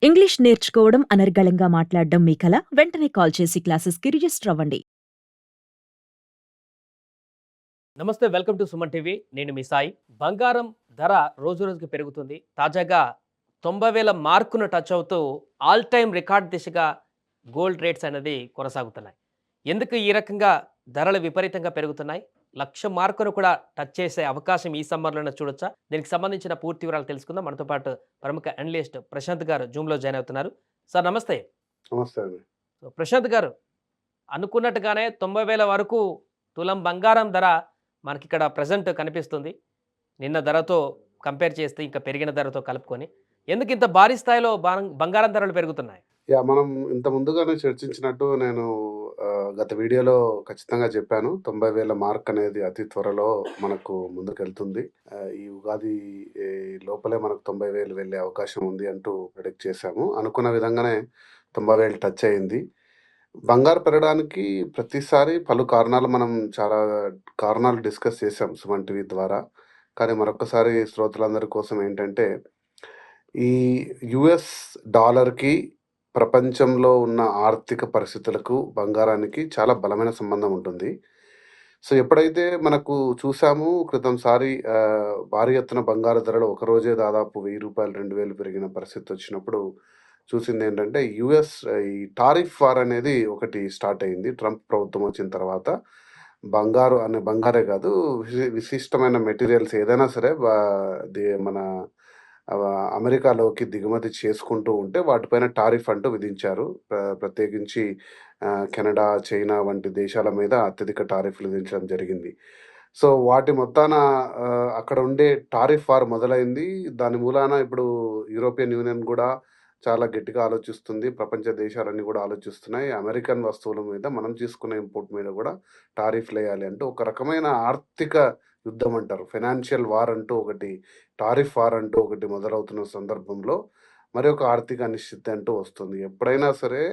English నేర్చుకోవడం అనర్గళంగా మాట్లాడడం మీ కల? వెంటనే కాల్ చేసి క్లాసెస్‌కి రిజిస్టర్ అవ్వండి. నమస్తే. Welcome to Suman TV. నేను మీ సాయి. బంగారం ధర రోజురోజుకి పెరుగుతుంది. తాజాగా 90,000 మార్కును టచ్ అవుతూ ఆల్ టైమ్ రికార్డ్ దిశగా గోల్డ్ రేట్స్ అనేది కొనసాగుతున్నాయి. ఎందుకు ఈ రకంగా ధరలు విపరీతంగా పెరుగుతున్నాయి? 1,00,000 మార్కును కూడా టచ్ చేసే అవకాశం ఈ సమ్మర్‌లోనే చూడొచ్చా? దీనికి సంబంధించిన పూర్తి వివరాలు తెలుసుకుందాం. మనతో పాటు ప్రముఖ అనలిస్ట్ ప్రశాంత్ గారు జూమ్‌లో జాయిన్ అవుతున్నారు. సార్ నమస్తే. నమస్తే అండి. ప్రశాంత్ గారు, అనుకున్నట్టుగానే 90,000 వరకు తులం బంగారం ధర మనకిక్కడ ప్రెజెంట్ కనిపిస్తుంది. నిన్న ధరతో కంపేర్ చేస్తే ఇంకా పెరిగిన ధరతో కలుపుకొని. ఎందుకింత భారీ స్థాయిలో బంగారం ధరలు పెరుగుతున్నాయి? మనం ఇంత ముందుగానే చర్చించినట్టు నేను గత వీడియోలో ఖచ్చితంగా చెప్పాను. 90,000 మార్క్ అనేది అతి త్వరలో మనకు ముందుకెళ్తుంది. ఈ ఉగాది లోపలే మనకు 90,000 వెళ్ళే అవకాశం ఉంది అంటూ ప్రెడిక్ట్ చేశాము. అనుకున్న విధంగానే 90,000 టచ్ అయింది. బంగారు పెరగడానికి ప్రతిసారి పలు కారణాలు మనం చాలా కారణాలు డిస్కస్ చేశాం సుమన్ టీవీ ద్వారా. కానీ మరొక్కసారి శ్రోతలందరి కోసం ఏంటంటే, ఈ యూఎస్ డాలర్‌కి ప్రపంచంలో ఉన్న ఆర్థిక పరిస్థితులకు, బంగారానికి చాలా బలమైన సంబంధం ఉంటుంది. సో, ఎప్పుడైతే మనకు చూసాము క్రితంసారి భారీ ఎత్తున బంగారు ధరలు ఒకరోజే దాదాపు రూ. 1000, 2000 పెరిగిన పరిస్థితొచ్చినప్పుడు చూసిందేంటంటే, ఈ టారిఫ్ వార్ అనేది ఒకటి స్టార్ట్ అయింది. ట్రంప్ ప్రభుత్వం వచ్చిన తర్వాత. బంగారే కాదు, విశిష్టమైన మెటీరియల్స్ ఏదైనా సరే మన అమెరికాలోకి దిగుమతి చేసుకుంటూ ఉంటే వాటిపైన టారిఫ్ అంటూ విధించారు. ప్రత్యేకించి కెనడా, చైనా వంటి దేశాల మీద అత్యధిక టారిఫ్‌లు విధించడం జరిగింది. సో, వాటి మొత్తాన అక్కడ ఉండే టారిఫ్ వార్ మొదలైంది. దాని మూలాన ఇప్పుడు యూరోపియన్ యూనియన్ గూడా చాలా గట్టిగా ఆలోచిస్తుంది. ప్రపంచ దేశాలన్నీ గూడా ఆలోచిస్తున్నాయి. అమెరికన్ వస్తువుల మీద మనం చేసుకునే ఇంపోర్ట్ మీద గూడా టారిఫ్‌లేయాలి అంటూ ఒక రకమైన ఆర్థిక యుద్ధం అంటారు. ఫైనాన్షియల్ వార్ అంటూ ఒకటి, టారిఫ్ వార్ అంటూ ఒకటి మొదలవుతున్న సందర్భంలో మరి ఒక ఆర్థిక అనిశ్చితి అంటూ వస్తుంది. ఎప్పుడైనా సరే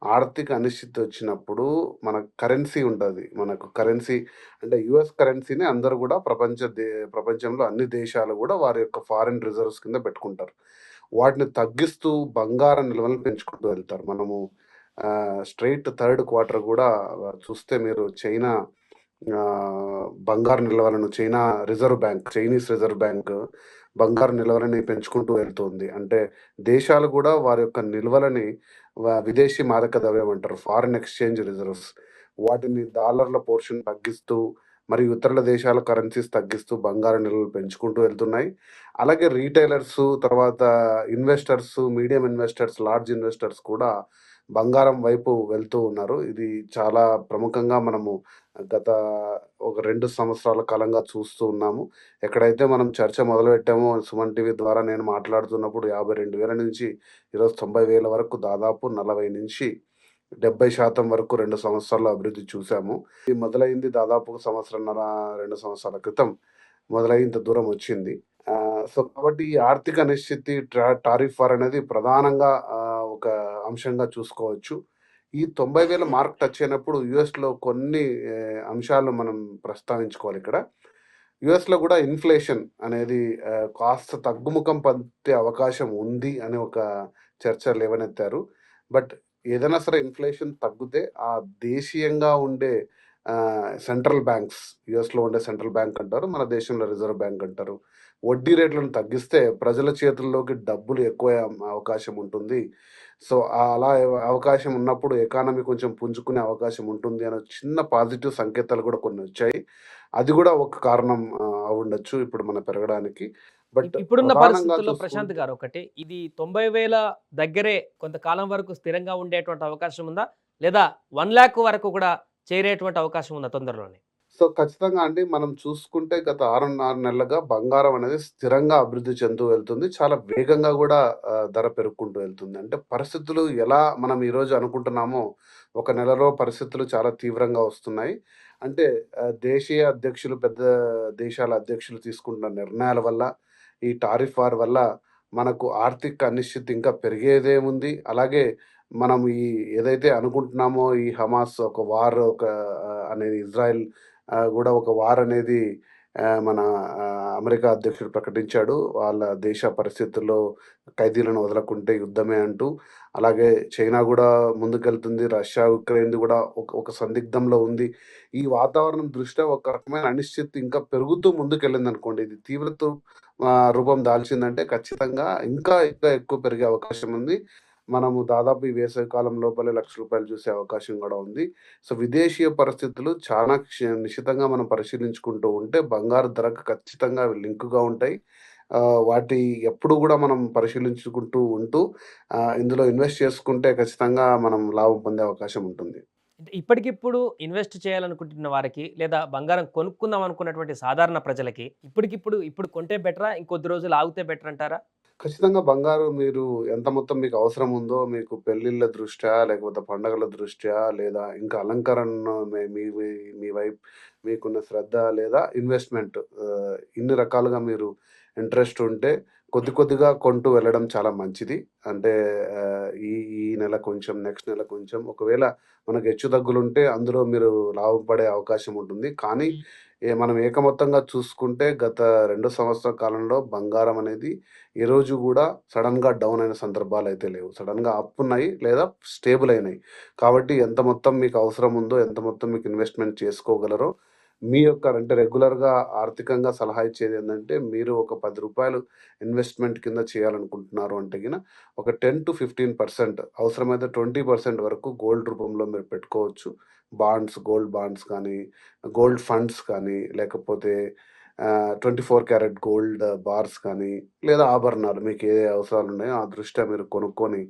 ఆర్థిక అనిశ్చితి వచ్చినప్పుడు మన కరెన్సీ ఉంటది. మనకు కరెన్సీ అంటే యూఎస్ కరెన్సీని అందరూ గూడా ప్రపంచంలో అన్ని దేశాలు గూడా వారి యొక్క ఫారెన్ రిజర్వ్స్ కింద పెట్టుకుంటారు. వాటిని తగ్గిస్తూ బంగారం నిల్వలను పెంచుకుంటూ వెళ్తారు. మనము స్ట్రెయిట్ థర్డ్ క్వార్టర్ గూడా చూస్తే మీరు బంగారు నిల్వలను చైనీస్ రిజర్వ్ బ్యాంక్ బంగారు నిల్వలని పెంచుకుంటూ వెళ్తుంది. అంటే దేశాలు గూడా వారి యొక్క నిల్వలని విదేశీ మారక ద్రవ్యం అంటారు. Foreign exchange reserves. వాటిని డాలర్ల పోర్షన్ తగ్గిస్తూ, మరియు ఇతరుల దేశాల కరెన్సీస్ తగ్గిస్తూ బంగారు నిల్వలు పెంచుకుంటూ వెళ్తున్నాయి. అలాగే రిటైలర్సు, తర్వాత మీడియం ఇన్వెస్టర్స్, లార్జ్ ఇన్వెస్టర్స్ కూడా బంగారం వైపు వెళ్తూ ఉన్నారు. ఇది చాలా ప్రముఖంగా మనము గత ఒక 2 సంవత్సరాల కాలంగా చూస్తూ ఉన్నాము. ఎక్కడైతే మనం చర్చ మొదలుపెట్టామో సుమన్ టీవీ ద్వారా నేను మాట్లాడుతున్నప్పుడు 52,000 నుంచి ఈరోజు 90,000 వరకు దాదాపు 40-70% వరకు 2 సంవత్సరాల్లో అభివృద్ధి చూసాము. ఇది మొదలైంది దాదాపు ఒక సంవత్సరన్నర, 2 సంవత్సరాల క్రితం మొదలై ఇంత దూరం వచ్చింది. సో, కాబట్టి ఈ ఆర్థిక అనిశ్చితి టారిఫ్ వార్ అనేది ప్రధానంగా ఒక అంశంగా చూసుకోవచ్చు. ఈ 90,000 మార్క్ టచ్ అయినప్పుడు యూఎస్‌లో కొన్ని అంశాలు మనం ప్రస్తావించుకోవాలిక్కడ. యూఎస్‌లో గూడా ఇన్‌ఫ్లేషన్ అనేది కాస్త తగ్గుముఖం పట్టే అవకాశం ఉంది అని ఒక చర్చ లేవనెత్తారు. బట్ ఏదైనా సరే ఇన్‌ఫ్లేషన్ తగ్గితే ఆ దేశీయంగా ఉండే సెంట్రల్ బ్యాంక్స్, యూఎస్‌లో ఉండే సెంట్రల్ బ్యాంక్ అంటారు. మన దేశంలో రిజర్వ్ బ్యాంక్ అంటారు. వడ్డీ రేట్లను తగ్గిస్తే ప్రజల చేతుల్లోకి డబ్బులు ఎక్కువే అవకాశం ఉంటుంది. సో, అలా అవకాశం ఉన్నప్పుడు ఎకానమీ కొంచెం పుంజుకునే అవకాశం ఉంటుంది అనే చిన్న పాజిటివ్ సంకేతాలు గూడా కొన్నొచ్చాయి. అది గూడా ఒక కారణం అవ్వుండొచ్చు ఇప్పుడు మన పెరగడానికి. బట్ ఇప్పుడున్న ప్రధానంగా పరిస్థితుల్లో ప్రశాంత్ చూసుకుంటే గారు ఒకటి, ఇది 90,000 దగ్గరే కొంతకాలం వరకు స్థిరంగా ఉండేటువంటి అవకాశం ఉందా? లేదా 1,00,000 వరకు కూడా చేరేటువంటి అవకాశం ఉందా తొందరలోనే? సో, ఖచ్చితంగా అండి. మనం చూసుకుంటే గత 6 నెలలుగా బంగారం అనేది స్థిరంగా అభివృద్ధి చెందుతూ వెళ్తుంది. చాలా వేగంగా గూడా ధర పెరుక్కుంటూ వెళ్తుంది. అంటే పరిస్థితులు ఎలా మనం ఈరోజు అనుకుంటున్నామో, ఒక నెలలో పరిస్థితులు చాలా తీవ్రంగా వస్తున్నాయి. అంటే దేశీయ అధ్యక్షులు, పెద్ద దేశాల అధ్యక్షులు తీసుకుంటున్న నిర్ణయాల వల్ల, ఈ టారిఫ్ వార్ వల్ల మనకు ఆర్థిక అనిశ్చితి ఇంకా పెరిగేదేముంది. అలాగే మనం ఏదైతే అనుకుంటున్నామో ఈ హమాస్ ఒక వార్ అనేది ఇజ్రాయెల్ గూడా ఒక వార్ అనేది మన అమెరికా అధ్యక్షుడు ప్రకటించాడు. వాళ్ళ దేశ పరిస్థితుల్లో ఖైదీలను వదలకుంటే యుద్ధమే అంటూ. అలాగే చైనా గూడా ముందుకెళ్తుంది. రష్యా, ఉక్రెయిన్‌ది గూడా ఒక సందిగ్ధంలో ఉంది. ఈ వాతావరణం దృష్ట్యా ఒక రకమైన అనిశ్చితి ఇంకా పెరుగుతూ ముందుకెళ్ళిందనుకోండి. ఇది తీవ్రత రూపం దాల్చిందంటే ఖచ్చితంగా ఇంకా ఎక్కువ పెరిగే అవకాశం ఉంది. మనము దాదాపు ఈ వేసవి కాలం లోపలే రూ. 1,00,000 చూసే అవకాశం గూడా ఉంది. సో, విదేశీయ పరిస్థితులు చాలా నిశితంగా మనం పరిశీలించుకుంటూ ఉంటే బంగారు ధరకు ఖచ్చితంగా అవి లింక్‌గా ఉంటాయి. వాటి ఎప్పుడు గూడా మనం పరిశీలించుకుంటూ ఉంటూ ఇందులో ఇన్వెస్ట్ చేసుకుంటే ఖచ్చితంగా మనం లాభం పొందే అవకాశం ఉంటుంది. అంటే ఇప్పటికిప్పుడు ఇన్వెస్ట్ చేయాలనుకుంటున్న వారికి లేదా బంగారం కొనుక్కుందాం అనుకున్నటువంటి సాధారణ ప్రజలకి ఇప్పుడు కొంటే బెటరా? ఇంకొద్ది రోజులు ఆగితే బెటర్ అంటారా? ఖచ్చితంగా బంగారు మీరు ఎంత మొత్తం మీకు అవసరం ఉందో, మీకు పెళ్ళిళ్ళ దృష్ట్యా, లేకపోతే పండగల దృష్ట్యా, లేదా ఇంకా అలంకరణ మీ మీ మీ మీ వైపు మీకున్న శ్రద్ధ లేదా ఇన్వెస్ట్‌మెంట్ ఇన్ని రకాలుగా మీరు ఇంట్రెస్ట్ ఉంటే కొద్దిగా కొంటూ వెళ్ళడం చాలా మంచిది. అంటే ఈ ఈ నెల కొంచెం, నెక్స్ట్ నెల కొంచెం ఒకవేళ మనకు హెచ్చుతగ్గులుంటే అందులో మీరు లాభపడే అవకాశం ఉంటుంది. కానీ మనం ఏకమొత్తంగా చూసుకుంటే గత 2 సంవత్సరాల కాలంలో బంగారం అనేది ఏ రోజు గూడా సడెన్‌గా డౌన్ అయిన సందర్భాలయితే లేవు. సడెన్‌గా అప్ ఉన్నాయి లేదా స్టేబుల్ అయినాయి. కాబట్టి ఎంత మొత్తం మీకు అవసరం ఉందో, ఎంత మొత్తం మీకు ఇన్వెస్ట్‌మెంట్ చేసుకోగలరో, మీ యొక్క అంటే రెగ్యులర్‌గా ఆర్థికంగా సలహా ఇచ్చేదేందంటే, మీరు ఒక రూ. 10 ఇన్వెస్ట్‌మెంట్ కింద చేయాలనుకుంటున్నారు అంటే ఒక 10-15% అవసరమైతే 20% వరకు గోల్డ్ రూపంలో మీరు పెట్టుకోవచ్చు. గోల్డ్ బాండ్స్ కానీ, గోల్డ్ ఫండ్స్ కానీ, లేకపోతే 24 క్యారెట్ గోల్డ్ బార్స్ కానీ, లేదా ఆభరణాలు మీకు ఏ అవసరాలున్నాయో ఆ దృష్ట్యా మీరు కొనుక్కొని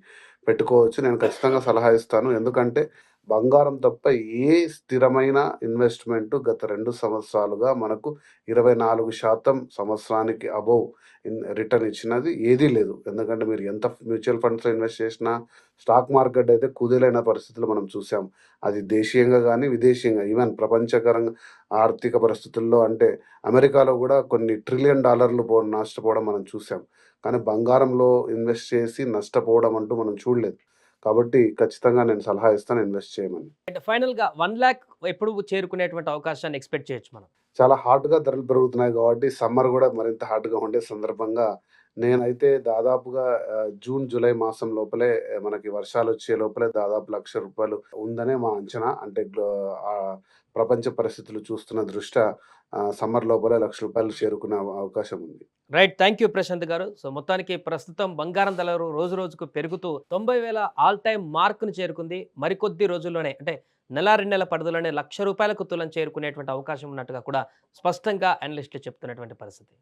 పెట్టుకోవచ్చు. నేను ఖచ్చితంగా సలహా ఇస్తాను. ఎందుకంటే బంగారం తప్ప ఏ స్థిరమైన ఇన్వెస్ట్‌మెంట్ గత 2 సంవత్సరాలుగా మనకు 24% సంవత్సరానికి అబోవ్ రిటర్న్ ఇచ్చినది ఏదీ లేదు. ఎందుకంటే మీరు ఎంత మ్యూచువల్ ఫండ్స్‌లో ఇన్వెస్ట్ చేసినా, స్టాక్ మార్కెట్ అయితే కుదేలైన పరిస్థితులు మనం చూసాం. అది దేశీయంగా గానీ, విదేశీయంగా ఈవెన్ ప్రపంచకరంగా ఆర్థిక పరిస్థితుల్లో అంటే అమెరికాలో గూడా కొన్ని ట్రిలియన్ డాలర్లు నష్టపోవడం మనం చూసాం. కానీ బంగారంలో ఇన్వెస్ట్ చేసి నష్టపోవడం అంటూ మనం చూడలేదు. కాబట్టి ఖచ్చితంగా నేను సలహా ఇస్తాను ఇన్వెస్ట్ చేయమని. అంటే ఫైనల్‌గా 1,00,000 ఎప్పుడు చేరుకునేటువంటి అవకాశాన్ని ఎక్స్‌పెక్ట్ చేయొచ్చు మనం? చాలా హాట్‌గా ధరలు పెరుగుతున్నాయి కాబట్టి సమ్మర్ గూడా మరింత హాట్‌గా ఉండే సందర్భంగా నేనైతే దాదాపుగా జూన్, జూలై మాసం లోపలే మనకి వర్షాలొచ్చే లోపలే దాదాపు రూ. 1,00,000 ఉందనే మా అంచనా. అంటే ప్రపంచ పరిస్థితులు చూస్తున్న దృష్ట్యా సమ్మర్ లోపలే రూ. 1,00,000 చేరుకునే అవకాశం ఉంది. రైట్. థ్యాంక్ యూ ప్రశాంత్ గారు. సో, మొత్తానికి ప్రస్తుతం బంగారం ధర రోజు రోజుకు పెరుగుతూ 90,000 ఆల్ టైమ్ మార్క్‌ని చేరుకుంది. మరికొద్ది రోజుల్లోనే అంటే నెల, 2 నెలల పరిధిలోనే రూ. 1,00,000 తులం చేరుకునేటువంటి అవకాశం ఉన్నట్టుగా కూడా స్పష్టంగా అనలిస్టులు చెప్తున్నటువంటి పరిస్థితి.